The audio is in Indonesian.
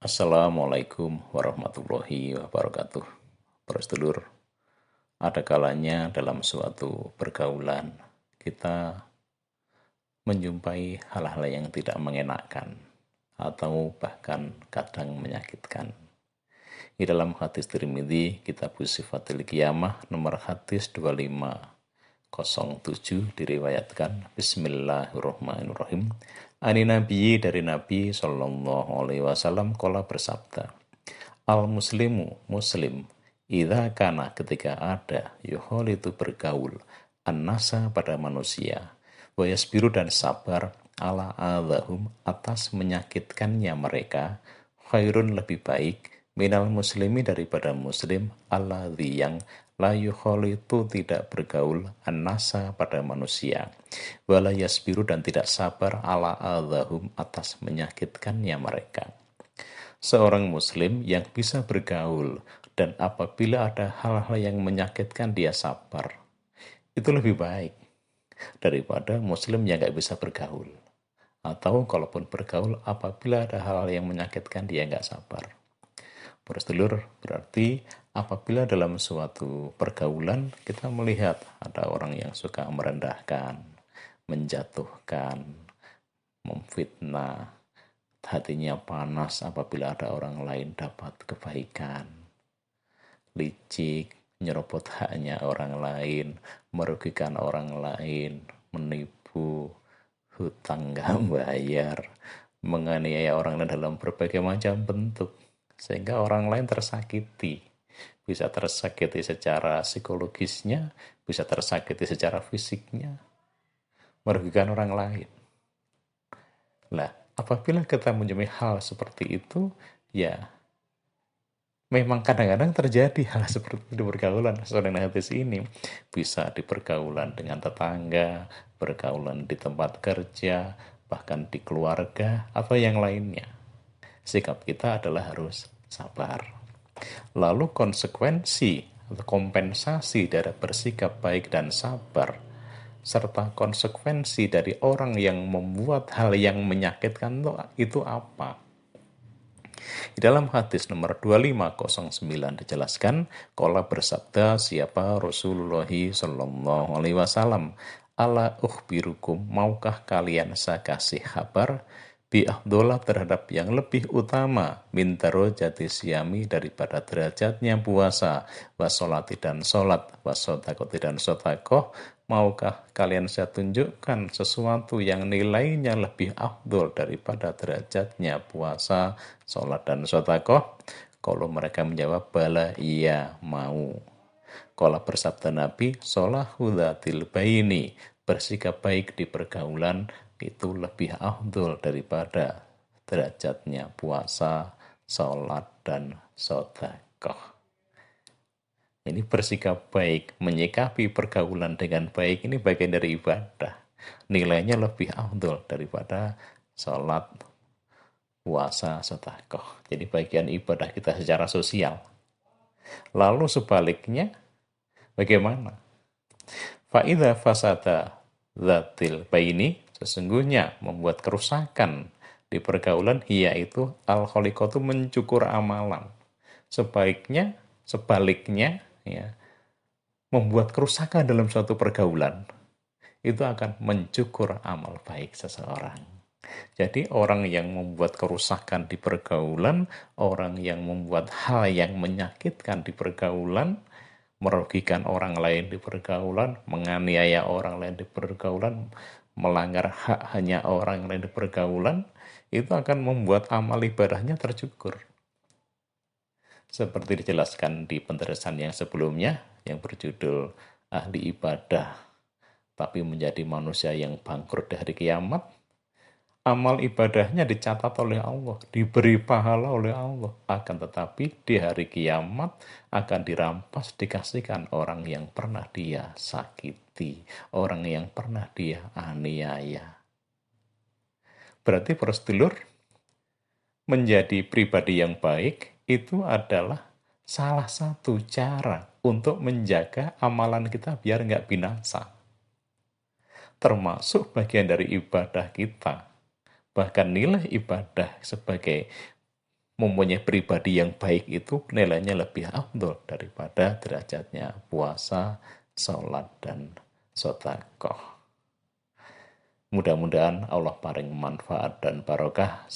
Assalamualaikum warahmatullahi wabarakatuh. Para sedulur, ada kalanya dalam suatu pergaulan kita menjumpai hal-hal yang tidak mengenakan atau bahkan kadang menyakitkan. Di dalam hadis Tirmidzi, kitab Sifatil Qiyamah nomor hadis 2507 diriwayatkan Bismillahirrahmanirrahim. Ani Nabi dari Nabi Shallallahu Alaihi Wasallam qala bersabda, Al muslimu muslim idza kana ketika ada yuhol itu bergaul annasa pada manusia wa yasbiru dan sabar ala adahum atas menyakitkannya mereka khairun lebih baik minal muslimi daripada muslim alladzi yang la yukhalitu tidak bergaul annasa pada manusia wala yasbiru dan tidak sabar ala adahum atas menyakitkannya mereka. Seorang muslim yang bisa bergaul dan apabila ada hal-hal yang menyakitkan dia sabar, itu lebih baik daripada muslim yang nggak bisa bergaul. Atau kalaupun bergaul, apabila ada hal-hal yang menyakitkan dia nggak sabar. Bersedulur, berarti apabila dalam suatu pergaulan kita melihat ada orang yang suka merendahkan, menjatuhkan, memfitnah, hatinya panas apabila ada orang lain dapat kebaikan, licik, nyerobot haknya orang lain, merugikan orang lain, menipu, hutang gak bayar, menganiaya orang lain dalam berbagai macam bentuk, sehingga orang lain tersakiti. Bisa tersakiti secara psikologisnya, bisa tersakiti secara fisiknya, merugikan orang lain. Nah, apabila kita menjumpai hal seperti itu, ya memang kadang-kadang terjadi hal seperti itu di pergaulan. Seorang hadis ini bisa di pergaulan dengan tetangga, pergaulan di tempat kerja, bahkan di keluarga, atau yang lainnya. Sikap kita adalah harus sabar. Lalu konsekuensi atau kompensasi dari bersikap baik dan sabar serta konsekuensi dari orang yang membuat hal yang menyakitkan itu apa? Di dalam hadis nomor 2509 dijelaskan, qala bersabda siapa Rasulullah sallallahu alaihi wasallam, ala ukhbirukum, maukah kalian saya kasih kabar bi'ahdola terhadap yang lebih utama min darajati siyami daripada derajatnya puasa wasolati dan solat wasodakoti dan sodakoh. Maukah kalian saya tunjukkan sesuatu yang nilainya lebih afdol daripada derajatnya puasa, solat dan sodakoh? Kalau mereka menjawab bala, iya mau. Kalau bersabda Nabi, sholahu dzatil baini, bersikap baik di pergaulan itu lebih afdol daripada derajatnya puasa, sholat dan sodakoh. Ini bersikap baik, menyikapi pergaulan dengan baik, ini bagian dari ibadah. Nilainya lebih afdol daripada sholat, puasa, sedekah. Jadi bagian ibadah kita secara sosial. Lalu sebaliknya, bagaimana? Fa'idha fasada dzatil baini, sesungguhnya membuat kerusakan di pergaulan, yaitu al-kholiqatu mencukur amalan. Sebaliknya, ya, membuat kerusakan dalam suatu pergaulan itu akan mencukur amal baik seseorang. Jadi orang yang membuat kerusakan di pergaulan, orang yang membuat hal yang menyakitkan di pergaulan, merugikan orang lain di pergaulan, menganiaya orang lain di pergaulan, melanggar hak hanya orang lain di pergaulan, itu akan membuat amal ibadahnya tercukur. Seperti dijelaskan di penjelasan yang sebelumnya, yang berjudul ahli ibadah, tapi menjadi manusia yang bangkrut di hari kiamat, amal ibadahnya dicatat oleh Allah, diberi pahala oleh Allah. Akan tetapi di hari kiamat akan dirampas, dikasihkan orang yang pernah dia sakiti, orang yang pernah dia aniaya. Berarti para sedulur, menjadi pribadi yang baik itu adalah salah satu cara untuk menjaga amalan kita biar nggak binasa. Termasuk bagian dari ibadah kita. Bahkan nilai ibadah sebagai mempunyai pribadi yang baik itu nilainya lebih afdol daripada derajatnya puasa, sholat, dan sodakoh. Mudah-mudahan Allah paling manfaat dan barokah.